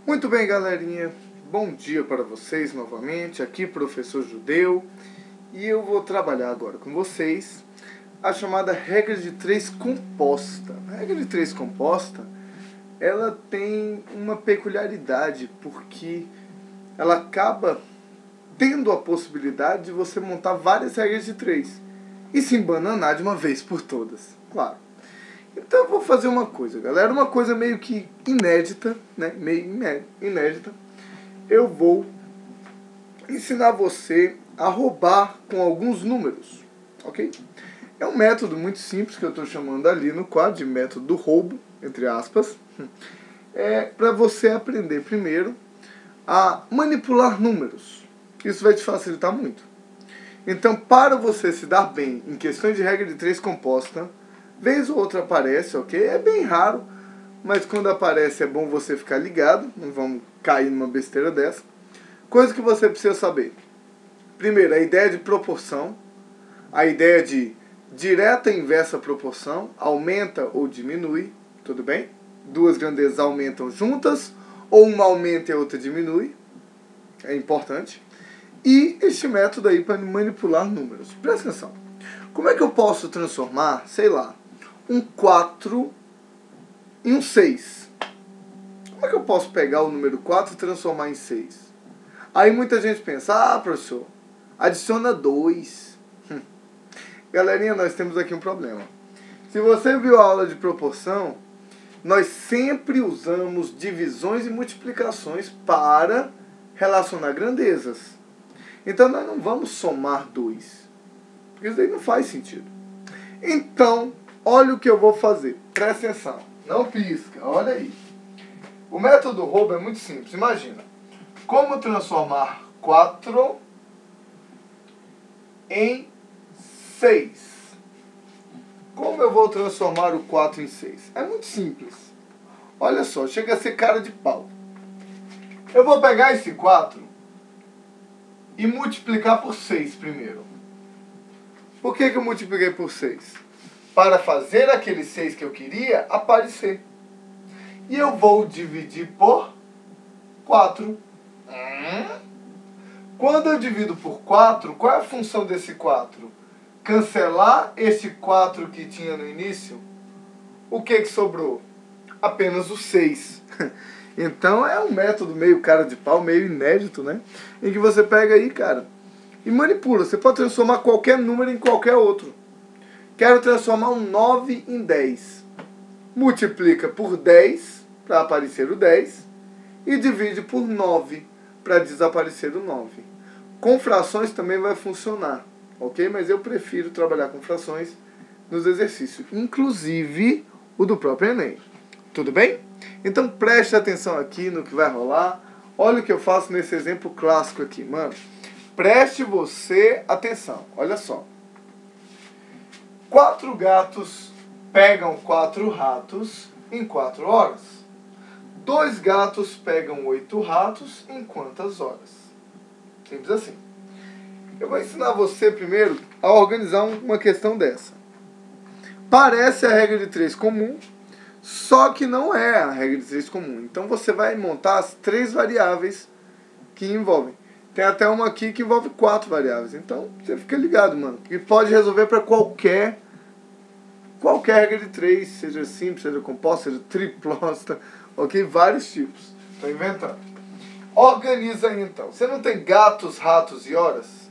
Muito bem, galerinha. Bom dia para vocês novamente. Aqui, professor Judeu. E eu vou trabalhar agora com vocês a chamada regra de 3 composta. A regra de 3 composta, ela tem uma peculiaridade, porque ela acaba tendo a possibilidade de você montar várias regras de 3 e se embananar de uma vez por todas, claro. Então eu vou fazer uma coisa, galera, uma coisa meio que inédita, né? Meio inédita. Eu vou ensinar você a roubar com alguns números, ok? É um método muito simples que eu estou chamando ali no quadro de método do roubo, entre aspas. É para você aprender primeiro a manipular números. Isso vai te facilitar muito. Então, para você se dar bem em questões de regra de 3 composta, vez ou outra aparece, ok? É bem raro, mas quando aparece é bom você ficar ligado. Não vamos cair numa besteira dessa. Coisa que você precisa saber. Primeiro, a ideia de proporção. A ideia de direta e inversa proporção. Aumenta ou diminui, tudo bem? Duas grandezas aumentam juntas, ou uma aumenta e a outra diminui. É importante. E este método aí para manipular números. Presta atenção. Como é que eu posso transformar, sei lá, um 4 em um 6? Como é que eu posso pegar o número 4 e transformar em 6? Aí muita gente pensa, professor, adiciona 2. Galerinha, nós temos aqui um problema. Se você viu a aula de proporção, nós sempre usamos divisões e multiplicações para relacionar grandezas. Então nós não vamos somar 2, porque isso daí não faz sentido. Então, olha o que eu vou fazer. Presta atenção. Não pisca, olha aí. O método roubo é muito simples. Imagina. Como transformar 4 em 6? Como eu vou transformar o 4 em 6? É muito simples. Olha só, chega a ser cara de pau. Eu vou pegar esse 4 e multiplicar por 6 primeiro. Por que eu multipliquei por 6? Para fazer aquele 6 que eu queria aparecer. E eu vou dividir por 4. Quando eu divido por 4, qual é a função desse 4? Cancelar esse 4 que tinha no início? O que sobrou? Apenas o 6. Então é um método meio cara de pau, meio inédito, né? Em que você pega aí, cara, e manipula. Você pode transformar qualquer número em qualquer outro. Quero transformar um 9 em 10. Multiplica por 10 para aparecer o 10 e divide por 9 para desaparecer o 9. Com frações também vai funcionar, ok? Mas eu prefiro trabalhar com frações nos exercícios, inclusive o do próprio Enem. Tudo bem? Então preste atenção aqui no que vai rolar. Olha o que eu faço nesse exemplo clássico aqui, mano. Preste você atenção. Olha só. 4 gatos pegam 4 ratos em 4 horas. 2 gatos pegam 8 ratos em quantas horas? Simples assim. Eu vou ensinar você primeiro a organizar uma questão dessa. Parece a regra de 3 comum, só que não é a regra de 3 comum. Então você vai montar as 3 variáveis que envolvem. Tem até uma aqui que envolve 4 variáveis. Então você fica ligado, mano. Porque pode resolver para qualquer regra de 3, seja simples, seja composta, seja triplosta, ok? Vários tipos. Estou inventando. Organiza aí então. Você não tem gatos, ratos e horas?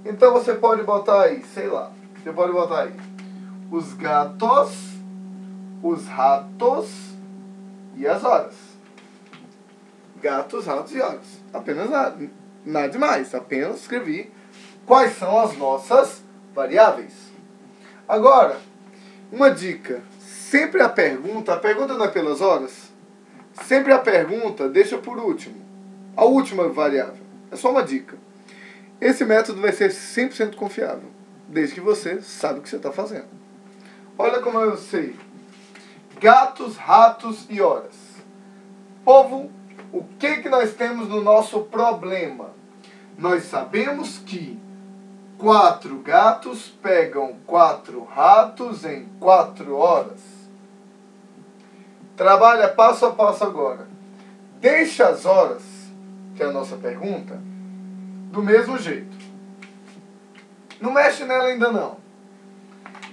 Então você pode botar aí, sei lá. Você pode botar aí os gatos, os ratos e as horas. Gatos, ratos e horas. Apenas nada demais. Apenas escrevi quais são as nossas variáveis. Agora, uma dica. Sempre a pergunta não é pelas horas? Sempre a pergunta deixa por último. A última variável. É só uma dica. Esse método vai ser 100% confiável. Desde que você sabe o que você está fazendo. Olha como eu sei. Gatos, ratos e horas. Povo, o que nós temos no nosso problema? Nós sabemos que 4 gatos pegam 4 ratos em 4 horas. Trabalha passo a passo agora. deixa as horas, que é a nossa pergunta, do mesmo jeito. Não mexe nela ainda não.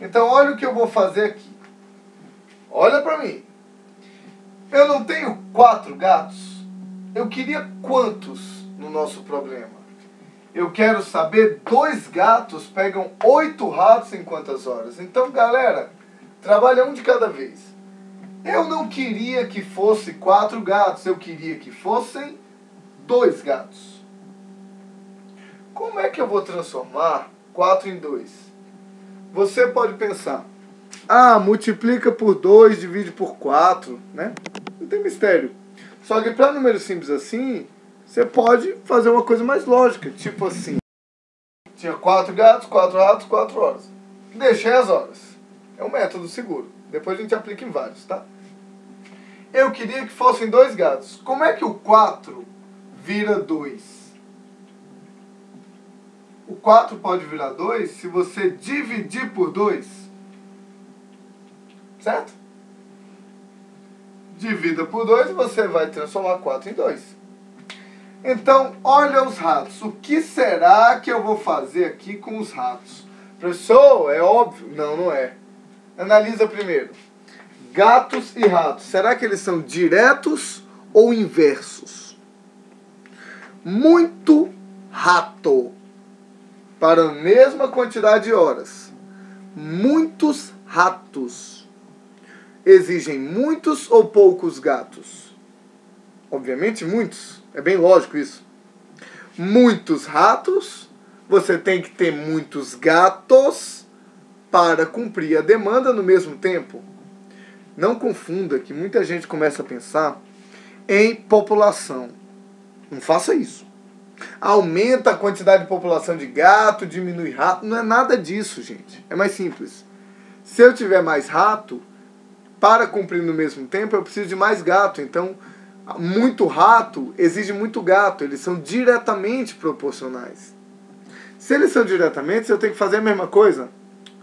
Então olha o que eu vou fazer aqui. Olha para mim. Eu não tenho 4 gatos. Eu queria quantos no nosso problema? Eu quero saber 2 gatos pegam 8 ratos em quantas horas. Então, galera, trabalha um de cada vez. Eu não queria que fosse 4 gatos. Eu queria que fossem 2 gatos. Como é que eu vou transformar 4 em 2? Você pode pensar, multiplica por 2, divide por 4, né? Não tem mistério. Só que para números simples assim, você pode fazer uma coisa mais lógica. Tipo assim, tinha 4 gatos, 4 ratos, 4 horas. Deixei as horas. É um método seguro. Depois a gente aplica em vários, tá? Eu queria que fossem 2 gatos. Como é que o 4 vira 2? O 4 pode virar 2 se você dividir por 2. Certo? Divida por 2 e você vai transformar 4 em 2. Então, olha os ratos. O que será que eu vou fazer aqui com os ratos? Professor, é óbvio. Não, não é. Analisa primeiro. Gatos e ratos. Será que eles são diretos ou inversos? Muito rato para a mesma quantidade de horas. Muitos ratos exigem muitos ou poucos gatos? Obviamente muitos. É bem lógico isso. Muitos ratos, você tem que ter muitos gatos para cumprir a demanda no mesmo tempo. Não confunda que muita gente começa a pensar em população. Não faça isso. Aumenta a quantidade de população de gato, diminui rato. Não é nada disso, gente. É mais simples. Se eu tiver mais rato, para cumprir no mesmo tempo, eu preciso de mais gato. Então, muito rato exige muito gato. Eles são diretamente proporcionais. Se eles são diretamente, eu tenho que fazer a mesma coisa.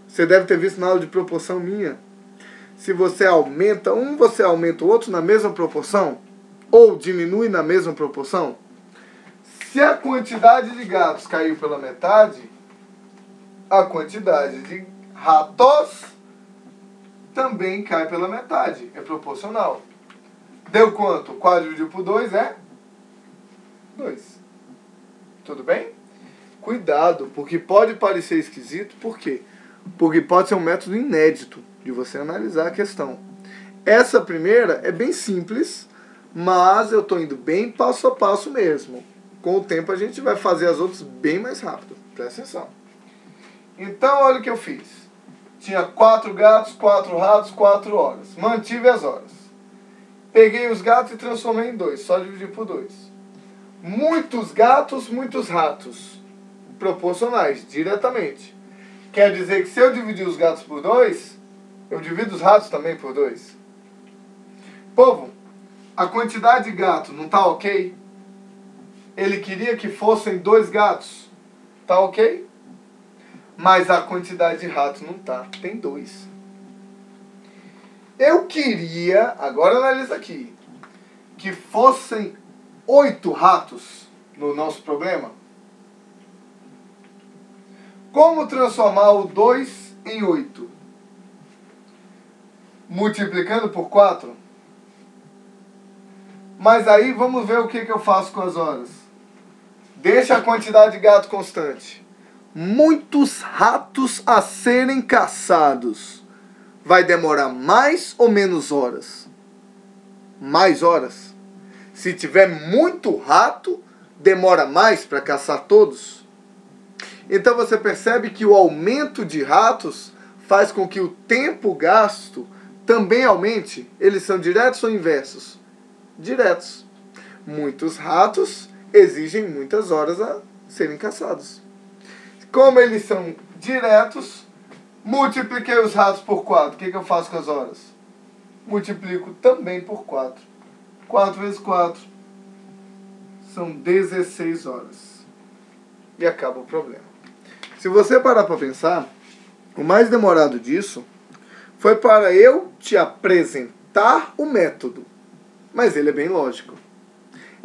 Você deve ter visto na aula de proporção minha. Se você aumenta um, você aumenta o outro na mesma proporção? Ou diminui na mesma proporção? Se a quantidade de gatos caiu pela metade, a quantidade de ratos também cai pela metade. É proporcional. Deu quanto? 4 dividido por 2 é 2. Tudo bem? Cuidado, porque pode parecer esquisito. Por quê? Porque pode ser um método inédito de você analisar a questão. Essa primeira é bem simples, mas eu estou indo bem passo a passo mesmo. Com o tempo a gente vai fazer as outras bem mais rápido. Presta atenção. Então, olha o que eu fiz. Tinha 4 gatos, 4 ratos, 4 horas. Mantive as horas. Peguei os gatos e transformei em 2. Só dividir por 2. Muitos gatos, muitos ratos. Proporcionais, diretamente. Quer dizer que se eu dividir os gatos por 2, eu divido os ratos também por 2. Povo, a quantidade de gato não está ok? Ele queria que fossem 2 gatos. Tá ok? Mas a quantidade de ratos não tá. Tem 2. Eu queria, agora analisa aqui, que fossem 8 ratos no nosso problema. Como transformar o 2 em 8? Multiplicando por 4? Mas aí vamos ver o que eu faço com as horas. Deixa a quantidade de gato constante. Muitos ratos a serem caçados. Vai demorar mais ou menos horas? Mais horas. Se tiver muito rato, demora mais para caçar todos. Então você percebe que o aumento de ratos faz com que o tempo gasto também aumente. Eles são diretos ou inversos? Diretos. Muitos ratos exigem muitas horas a serem caçados. Como eles são diretos, multipliquei os ratos por 4. O que eu faço com as horas? Multiplico também por 4. 4 vezes 4 são 16 horas. E acaba o problema. Se você parar para pensar, o mais demorado disso foi para eu te apresentar o método. Mas ele é bem lógico.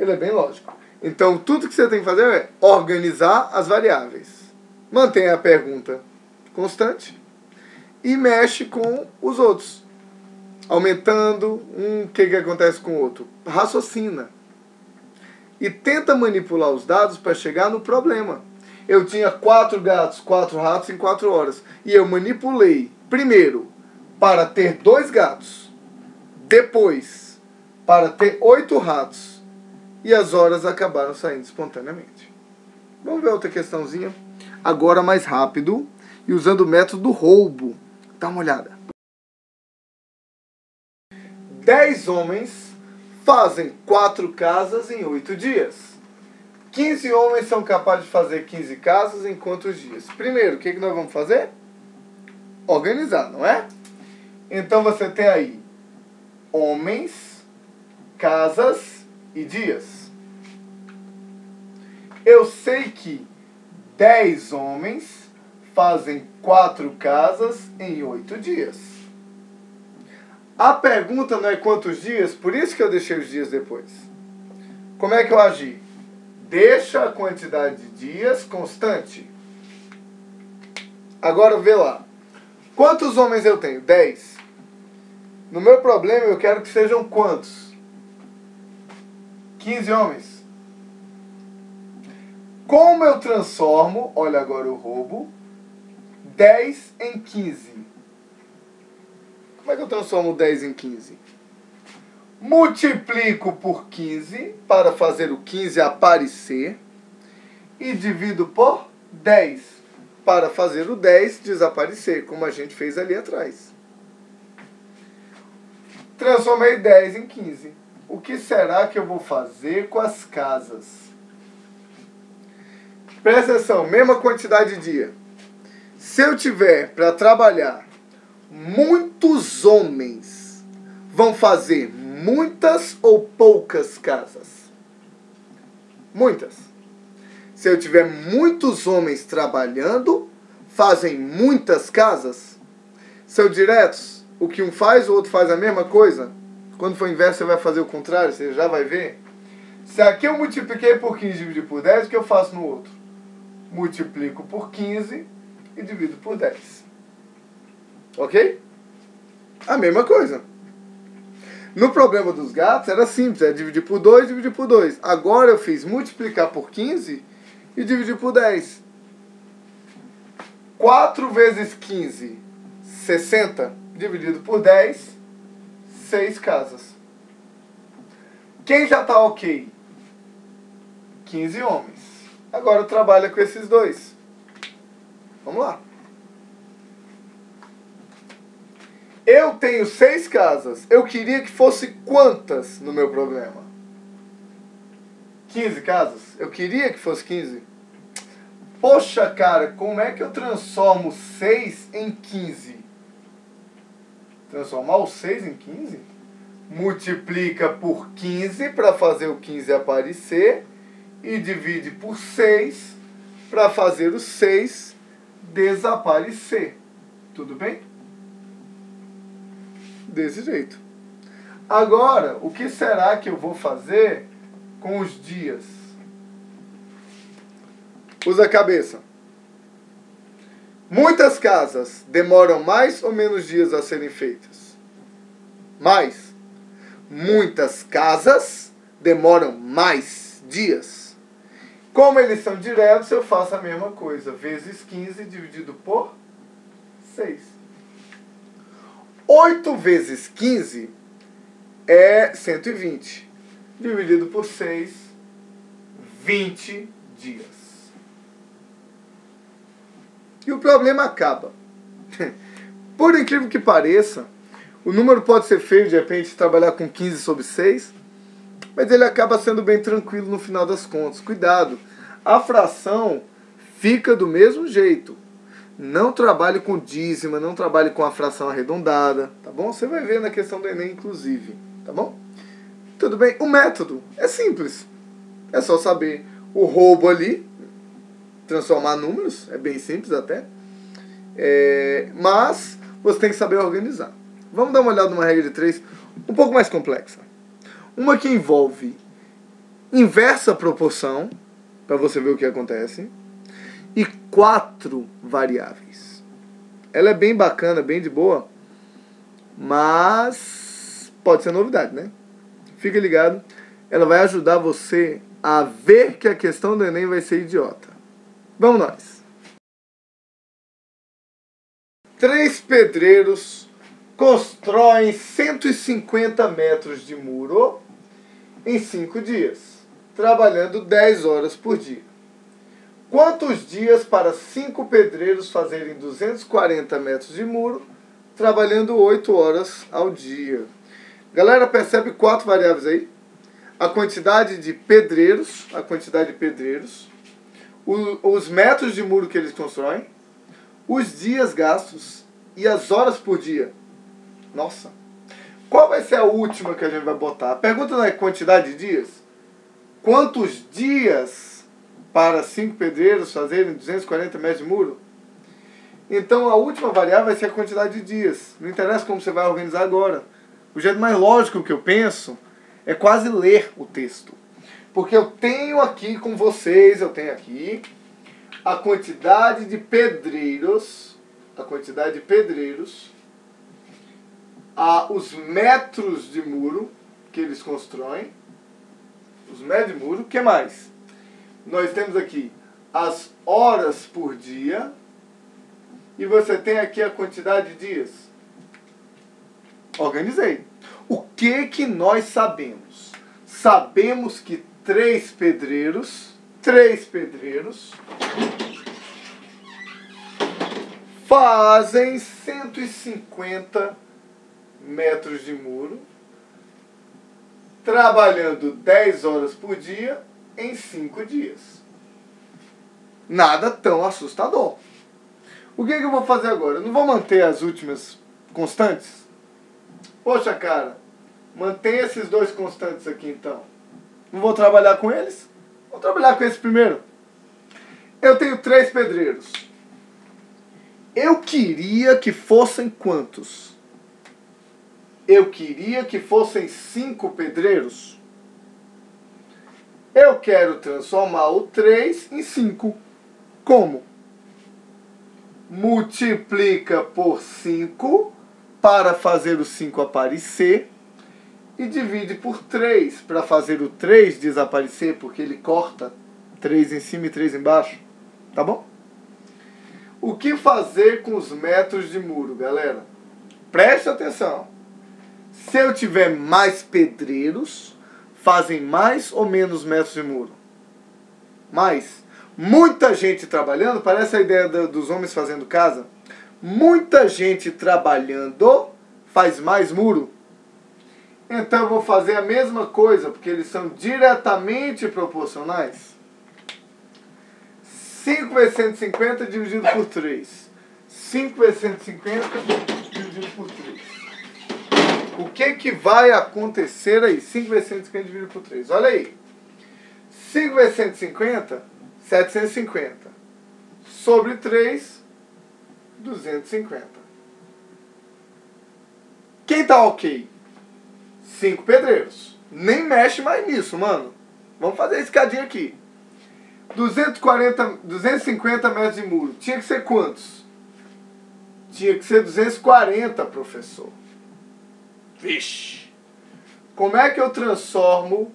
Ele é bem lógico. Então, tudo que você tem que fazer é organizar as variáveis. Mantenha a pergunta constante e mexe com os outros. Aumentando o que acontece com o outro. Raciocina. E tenta manipular os dados para chegar no problema. Eu tinha 4 gatos, 4 ratos em 4 horas. E eu manipulei, primeiro, para ter 2 gatos. Depois, para ter 8 ratos. E as horas acabaram saindo espontaneamente. Vamos ver outra questãozinha. Agora mais rápido. E usando o método do roubo. Dá uma olhada. 10 homens fazem 4 casas em 8 dias. 15 homens são capazes de fazer 15 casas em quantos dias? Primeiro, o que nós vamos fazer? Organizar, não é? Então você tem aí homens, casas e dias. Eu sei que 10 homens fazem 4 casas em 8 dias. A pergunta não é quantos dias, por isso que eu deixei os dias depois. Como é que eu agi? Deixa a quantidade de dias constante. Agora vê lá. Quantos homens eu tenho? 10. No meu problema eu quero que sejam quantos? 15 homens. Como eu transformo, olha agora o roubo, 10 em 15? Como é que eu transformo 10 em 15? Multiplico por 15 para fazer o 15 aparecer e divido por 10 para fazer o 10 desaparecer, como a gente fez ali atrás. Transformei 10 em 15. O que será que eu vou fazer com as casas? Presta atenção, mesma quantidade de dia. Se eu tiver para trabalhar muitos homens, vão fazer muitas ou poucas casas? Muitas. Se eu tiver muitos homens trabalhando, fazem muitas casas? São diretos? O que um faz, o outro faz a mesma coisa? Quando for inverso, você vai fazer o contrário, você já vai ver. Se aqui eu multipliquei por 15 e dividi por 10, o que eu faço no outro? Multiplico por 15 e divido por 10. Ok? A mesma coisa. No problema dos gatos era simples, era dividir por 2 e dividir por 2. Agora eu fiz multiplicar por 15 e dividir por 10. 4 vezes 15, 60, dividido por 10, 6 casas. Quem já está ok? 15 homens. Agora trabalha com esses dois. Vamos lá. Eu tenho 6 casas. Eu queria que fosse quantas no meu problema? 15 casas? Eu queria que fosse 15. Poxa, cara, como é que eu transformo 6 em 15? Transformar o 6 em 15? Multiplica por 15 para fazer o 15 aparecer e divide por 6 para fazer o 6 desaparecer. Tudo bem? Desse jeito. Agora, o que será que eu vou fazer com os dias? Usa a cabeça. Muitas casas demoram mais ou menos dias a serem feitas? Mais. Muitas casas demoram mais dias. Como eles são diretos, eu faço a mesma coisa. Vezes 15 dividido por 6. 8 vezes 15 é 120. Dividido por 6, 20 dias. E o problema acaba. Por incrível que pareça, o número pode ser feio, de repente, trabalhar com 15 sobre 6, mas ele acaba sendo bem tranquilo no final das contas. Cuidado, a fração fica do mesmo jeito. Não trabalhe com dízima, não trabalhe com a fração arredondada, tá bom? Você vai ver na questão do Enem, inclusive, tá bom? Tudo bem? O método é simples. É só saber o roubo ali, transformar números, é bem simples até. Mas você tem que saber organizar. Vamos dar uma olhada numa regra de 3 um pouco mais complexa. Uma que envolve inversa proporção, para você ver o que acontece, e 4 variáveis. Ela é bem bacana, bem de boa, mas pode ser novidade, né? Fica ligado, ela vai ajudar você a ver que a questão do Enem vai ser idiota. Vamos nós! 3 pedreiros constroem 150 metros de muro em 5 dias, trabalhando 10 horas por dia. Quantos dias para 5 pedreiros fazerem 240 metros de muro, trabalhando 8 horas ao dia? Galera, percebe 4 variáveis aí? A quantidade de pedreiros, os metros de muro que eles constroem, os dias gastos e as horas por dia. Nossa! Qual vai ser a última que a gente vai botar? A pergunta não é quantidade de dias? Quantos dias para 5 pedreiros fazerem 240 metros de muro? Então a última variável vai ser a quantidade de dias. Não interessa como você vai organizar agora. O jeito mais lógico que eu penso é quase ler o texto. Porque eu tenho aqui com vocês, a quantidade de pedreiros, os metros de muro que eles constroem, os metros de muro, o que mais? Nós temos aqui as horas por dia e você tem aqui a quantidade de dias. Organizei. O que nós sabemos? Sabemos que 3 pedreiros fazem 150 metros de muro, trabalhando 10 horas por dia em 5 dias. Nada tão assustador. O que eu vou fazer agora? Eu não vou manter as últimas constantes? Poxa, cara, mantém esses 2 constantes aqui então. Não vou trabalhar com eles? Vou trabalhar com esse primeiro. Eu tenho 3 pedreiros. Eu queria que fossem quantos? Eu queria que fossem 5 pedreiros. Eu quero transformar o 3 em 5. Como? Multiplica por 5 para fazer o 5 aparecer e divide por 3 para fazer o 3 desaparecer, porque ele corta 3 em cima e 3 embaixo. Tá bom? O que fazer com os metros de muro, galera? Preste atenção. Se eu tiver mais pedreiros, fazem mais ou menos metros de muro? Mais. Muita gente trabalhando, parece a ideia dos homens fazendo casa. Muita gente trabalhando faz mais muro. Então eu vou fazer a mesma coisa, porque eles são diretamente proporcionais. 5 vezes 150 dividido por 3. 5 vezes 150 dividido por 3. O que vai acontecer aí? 5 vezes 150 dividido por 3. Olha aí. 5 vezes 150, 750. Sobre 3, 250. Quem tá ok? 5 pedreiros. Nem mexe mais nisso, mano. Vamos fazer a escadinha aqui. 250 metros de muro. Tinha que ser quantos? Tinha que ser 240, professor. Vixe! Como é que eu transformo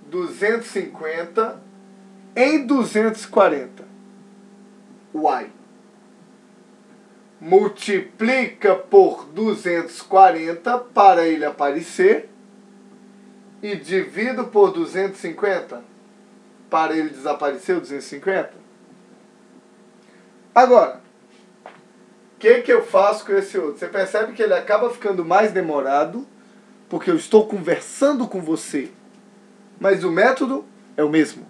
250 em 240? Uai! Multiplica por 240 para ele aparecer e divido por 250 para ele desaparecer o 250. Agora, o que eu faço com esse outro? Você percebe que ele acaba ficando mais demorado porque eu estou conversando com você, mas o método é o mesmo.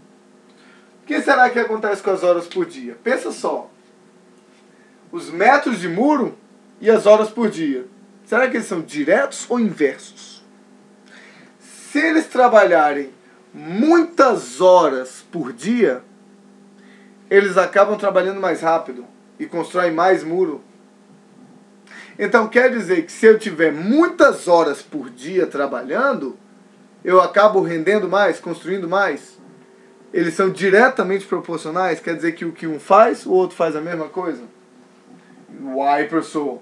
O que será que acontece com as horas por dia? Pensa só. Os metros de muro e as horas por dia. Será que eles são diretos ou inversos? Se eles trabalharem muitas horas por dia, eles acabam trabalhando mais rápido e constroem mais muro. Então quer dizer que se eu tiver muitas horas por dia trabalhando, eu acabo rendendo mais, construindo mais? Eles são diretamente proporcionais? Quer dizer que o que um faz, o outro faz a mesma coisa? Uai, professor.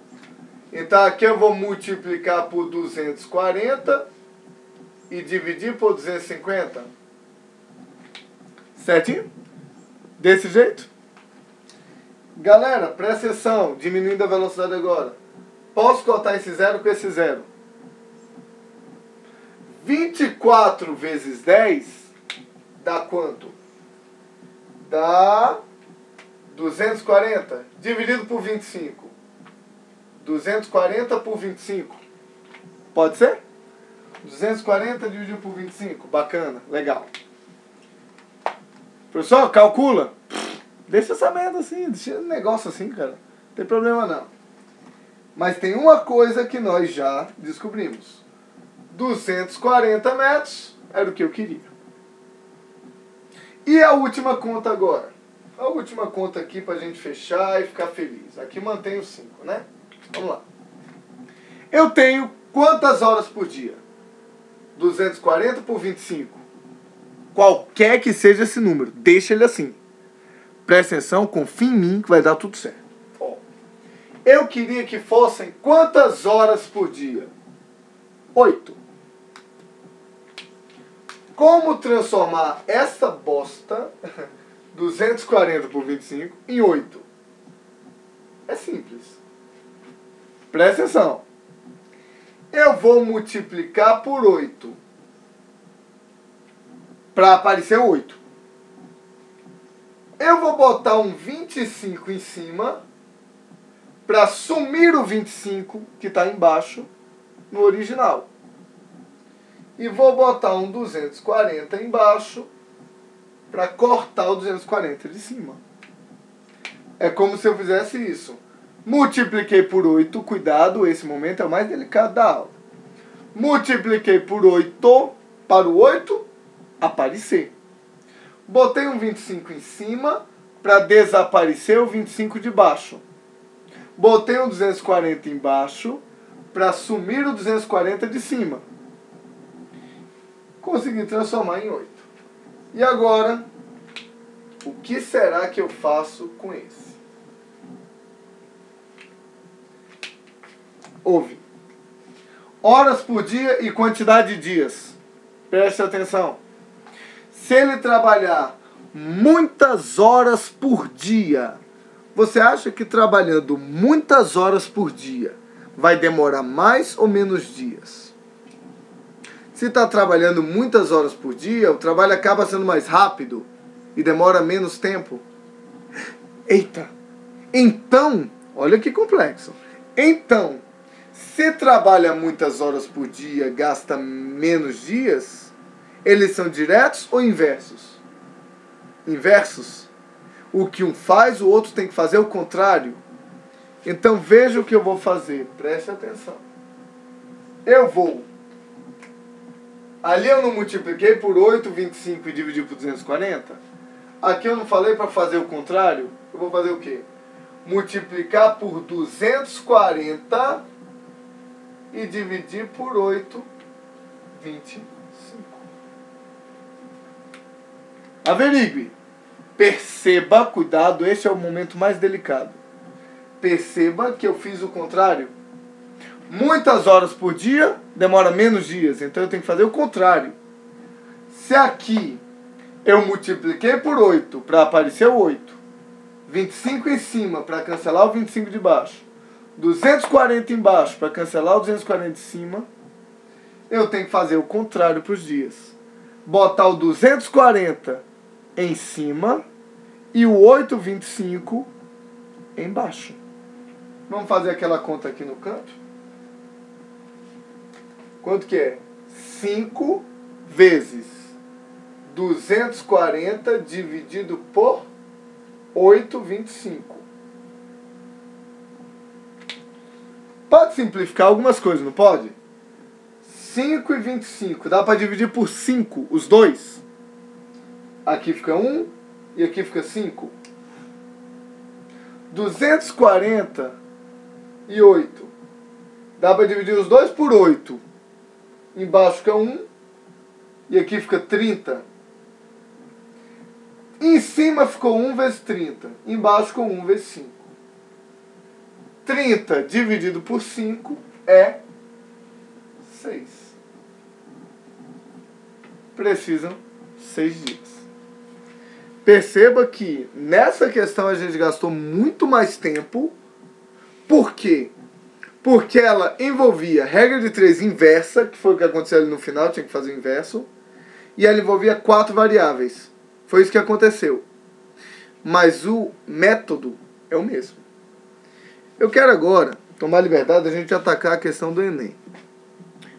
Então aqui eu vou multiplicar por 240 e dividir por 250. Certinho? Desse jeito? Galera, presta atenção, diminuindo a velocidade agora. Posso cortar esse zero com esse zero. 24 vezes 10 dá quanto? Dá 240 dividido por 25. 240 por 25. Pode ser? 240 dividido por 25. Bacana, legal. Professor, calcula. Deixa essa merda assim, deixa esse negócio assim, cara. Não tem problema não. Mas tem uma coisa que nós já descobrimos. 240 metros era o que eu queria. E a última conta agora? A última conta aqui pra gente fechar e ficar feliz. Aqui mantém os 5, né? Vamos lá. Eu tenho quantas horas por dia? 240 por 25. Qualquer que seja esse número, deixa ele assim. Presta atenção, confia em mim que vai dar tudo certo. Ó, eu queria que fossem quantas horas por dia? 8. Como transformar essa bosta, 240 por 25, em 8? É simples. Presta atenção. Eu vou multiplicar por 8. Para aparecer 8. Eu vou botar um 25 em cima para sumir o 25 que está embaixo no original. E vou botar um 240 embaixo para cortar o 240 de cima. É como se eu fizesse isso. Multipliquei por 8, cuidado, esse momento é o mais delicado da aula. Multipliquei por 8 para o 8 aparecer. Botei um 25 em cima para desaparecer o 25 de baixo. Botei um 240 embaixo para sumir o 240 de cima. Consegui transformar em 8. E agora, o que será que eu faço com esse? Ouve. Horas por dia e quantidade de dias. Preste atenção. Se ele trabalhar muitas horas por dia, você acha que trabalhando muitas horas por dia vai demorar mais ou menos dias? Se está trabalhando muitas horas por dia, o trabalho acaba sendo mais rápido e demora menos tempo. Eita! Então, olha que complexo. Então, se trabalha muitas horas por dia, gasta menos dias, eles são diretos ou inversos? Inversos. O que um faz, o outro tem que fazer o contrário. Então veja o que eu vou fazer. Preste atenção. Eu vou. Ali eu não multipliquei por 8, 25 e dividi por 240. Aqui eu não falei para fazer o contrário. Eu vou fazer o quê? Multiplicar por 240 e dividir por 8, 25. Averigue. Perceba, cuidado, este é o momento mais delicado. Perceba que eu fiz o contrário. Muitas horas por dia, demora menos dias. Então eu tenho que fazer o contrário. Se aqui eu multipliquei por 8 para aparecer o 8, 25 em cima para cancelar o 25 de baixo, 240 embaixo para cancelar o 240 de cima, eu tenho que fazer o contrário para os dias. Botar o 240 em cima e o 825 embaixo. Vamos fazer aquela conta aqui no canto? Quanto que é? 5 vezes 240 dividido por 825. Pode simplificar algumas coisas, não pode? 5 e 25. Dá para dividir por 5, os dois. Aqui fica 1 e aqui fica 5. 240 e 8. Dá para dividir os dois por 8. Embaixo fica 1 E aqui fica 30. Em cima ficou 1 vezes 30. Embaixo ficou 1 vezes 5. 30 dividido por 5 é 6. Precisam 6 dias. Perceba que nessa questão a gente gastou muito mais tempo. Por quê? Porque ela envolvia regra de 3 inversa, que foi o que aconteceu ali no final, tinha que fazer o inverso. E ela envolvia 4 variáveis. Foi isso que aconteceu. Mas o método é o mesmo. Eu quero agora tomar liberdade da gente atacar a questão do Enem.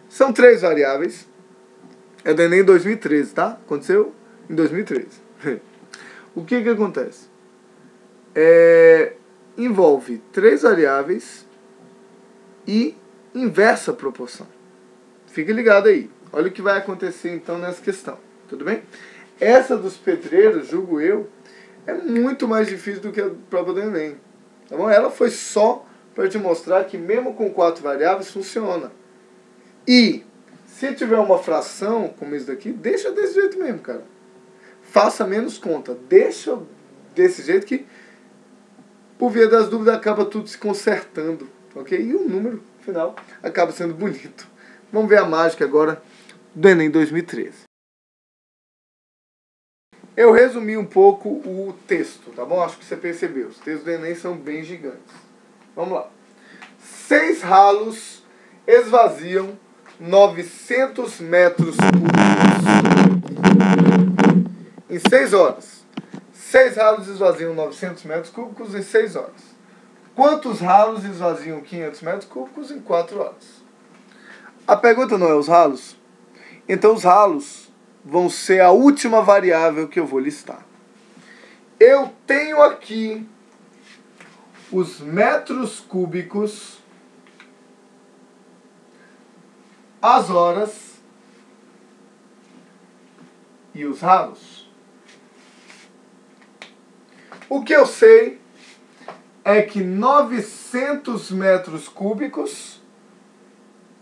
São 3 variáveis. É do Enem 2013, tá? Aconteceu em 2013. O que acontece? Envolve 3 variáveis e inversa proporção. Fique ligado aí. Olha o que vai acontecer então nessa questão. Tudo bem? Essa dos pedreiros, julgo eu, é muito mais difícil do que a prova do Enem. Tá bom? Ela foi só para te mostrar que mesmo com 4 variáveis funciona. E se tiver uma fração como isso daqui, deixa desse jeito mesmo, cara. Faça menos conta. Deixa desse jeito que, por via das dúvidas, acaba tudo se consertando. Ok? E o número final acaba sendo bonito. Vamos ver a mágica agora do Enem 2013. Eu resumi um pouco o texto, tá bom? Acho que você percebeu. Os textos do Enem são bem gigantes. Vamos lá. 6 ralos esvaziam 900 metros cúbicos em 6 horas. 6 ralos esvaziam 900 metros cúbicos em 6 horas. Quantos ralos esvaziam 500 metros cúbicos em 4 horas? A pergunta não é os ralos? Então os ralos vão ser a última variável que eu vou listar. Eu tenho aqui os metros cúbicos, as horas e os ralos. O que eu sei é que 900 metros cúbicos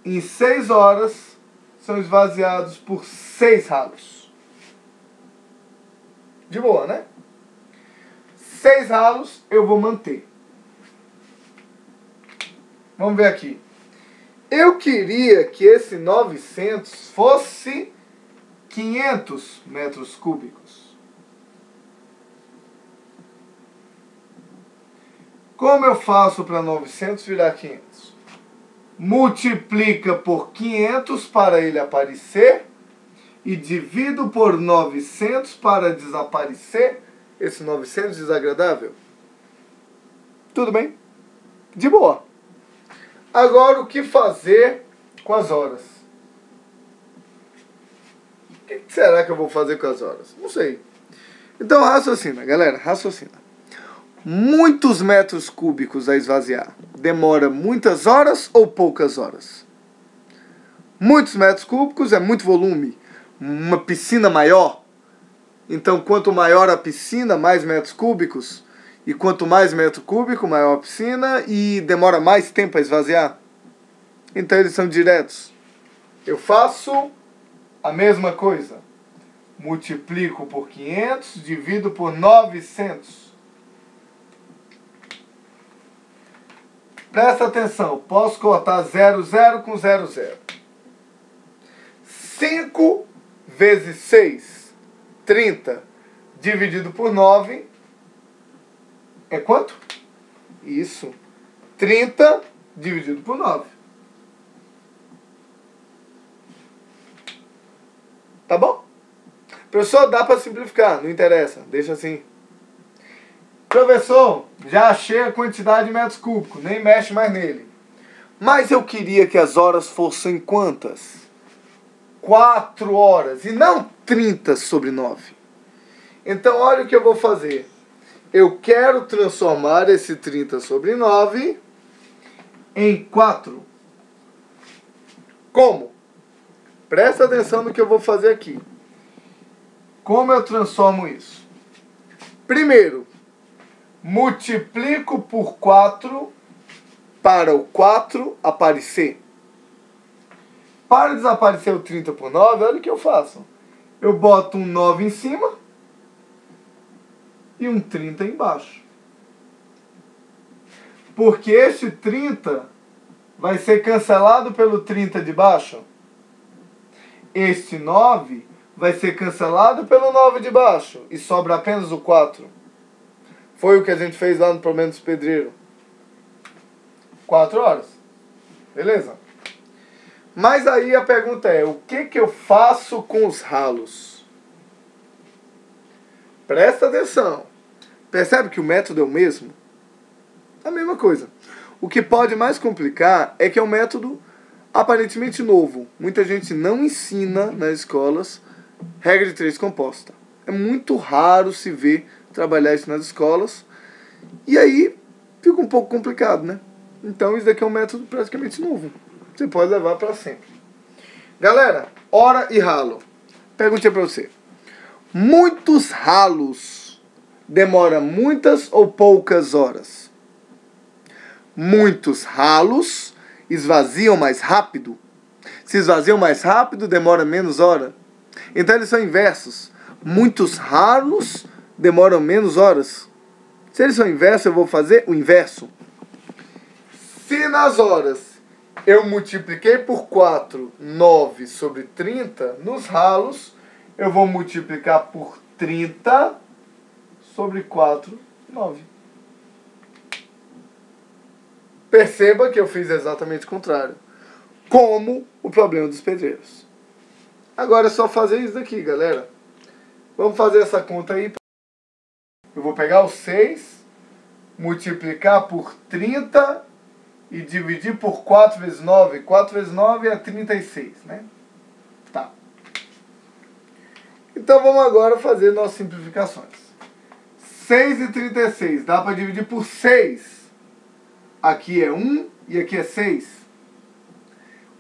em 6 horas são esvaziados por 6 ralos. De boa, né? 6 ralos eu vou manter. Vamos ver aqui. Eu queria que esse 900 fosse 500 metros cúbicos. Como eu faço para 900 virar 500? Multiplica por 500 para ele aparecer e divido por 900 para desaparecer esse 900 desagradável. Tudo bem? De boa. Agora, o que fazer com as horas? O que será que eu vou fazer com as horas? Não sei. Então, raciocina, galera, raciocina. Muitos metros cúbicos a esvaziar. Demora muitas horas ou poucas horas? Muitos metros cúbicos é muito volume. Uma piscina maior. Então, quanto maior a piscina, mais metros cúbicos. E quanto mais metro cúbico, maior a piscina e demora mais tempo a esvaziar. Então eles são diretos. Eu faço a mesma coisa. Multiplico por 500, divido por 900. Presta atenção, posso cortar 00 com 00. 5 vezes 6, 30, dividido por 9... é quanto? Isso. 30 dividido por 9. Tá bom? Professor, dá para simplificar. Não interessa. Deixa assim. Professor, já achei a quantidade de metros cúbicos. Nem mexe mais nele. Mas eu queria que as horas fossem quantas? 4 horas. E não 30 sobre 9. Então, olha o que eu vou fazer. Eu quero transformar esse 30 sobre 9 em 4. Como? Presta atenção no que eu vou fazer aqui. Como eu transformo isso? Primeiro, multiplico por 4 para o 4 aparecer. Para desaparecer o 30 por 9, olha o que eu faço. eu boto um 9 em cima e um 30 embaixo. Porque este 30 vai ser cancelado pelo 30 de baixo. Este 9 vai ser cancelado pelo 9 de baixo. E sobra apenas o 4. Foi o que a gente fez lá no problema dos pedreiros. 4 horas. Beleza? Mas aí a pergunta é, o que eu faço com os ralos? Presta atenção. Percebe que o método é o mesmo? A mesma coisa. O que pode mais complicar é que é um método aparentemente novo. Muita gente não ensina nas escolas regra de 3 composta. É muito raro se ver trabalhar isso nas escolas. E aí fica um pouco complicado, né? Então isso daqui é um método praticamente novo. Você pode levar para sempre. Galera, hora e ralo. Pergunta para você. Muitos ralos demora muitas ou poucas horas? Muitos ralos esvaziam mais rápido? Se esvaziam mais rápido, demora menos hora? Então eles são inversos. Muitos ralos demoram menos horas? Se eles são inversos, eu vou fazer o inverso. Se nas horas eu multipliquei por 4, 9 sobre 30, nos ralos eu vou multiplicar por 30 sobre 4, 9. Perceba que eu fiz exatamente o contrário. Como o problema dos pedreiros. Agora é só fazer isso daqui, galera. Vamos fazer essa conta aí. Eu vou pegar o 6, multiplicar por 30 e dividir por 4 vezes 9. 4 vezes 9 é 36, né? Tá. Então vamos agora fazer nossas simplificações. 6 e 36. Dá para dividir por 6. Aqui é 1 e aqui é 6.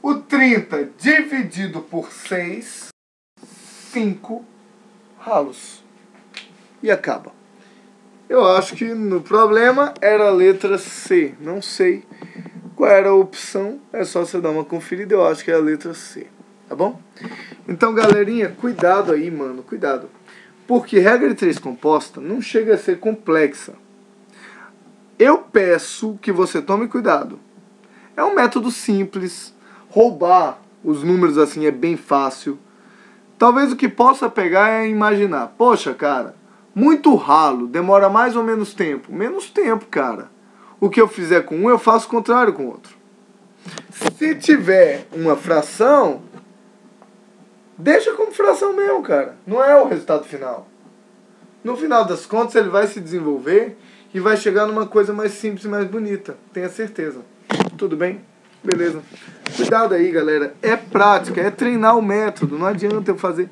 O 30 dividido por 6, 5 ralos. E acaba. Eu acho que no problema era a letra C. Não sei qual era a opção. É só você dar uma conferida. Eu acho que é a letra C. Tá bom? Então, galerinha, cuidado aí, mano. Cuidado. Porque regra de 3 composta não chega a ser complexa. Eu peço que você tome cuidado. É um método simples. Roubar os números assim é bem fácil. Talvez o que possa pegar é imaginar. Poxa, cara, muito ralo, demora mais ou menos tempo? Menos tempo, cara. O que eu fizer com um, eu faço o contrário com o outro. Se tiver uma fração, deixa como fração mesmo, cara. Não é o resultado final. No final das contas, ele vai se desenvolver e vai chegar numa coisa mais simples e mais bonita. Tenha certeza. Tudo bem? Beleza. Cuidado aí, galera. É prática, é treinar o método. Não adianta eu fazer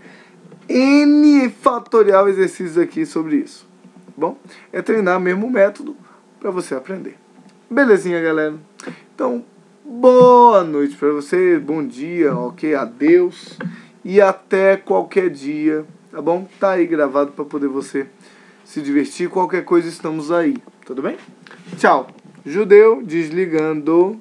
N fatorial exercícios aqui sobre isso. Tá bom? É treinar mesmo o método para você aprender. Belezinha, galera? Então, boa noite para você. Bom dia, ok? Adeus. E até qualquer dia, tá bom? Tá aí gravado para poder você se divertir. Qualquer coisa, estamos aí. Tudo bem? Tchau. Judeu desligando.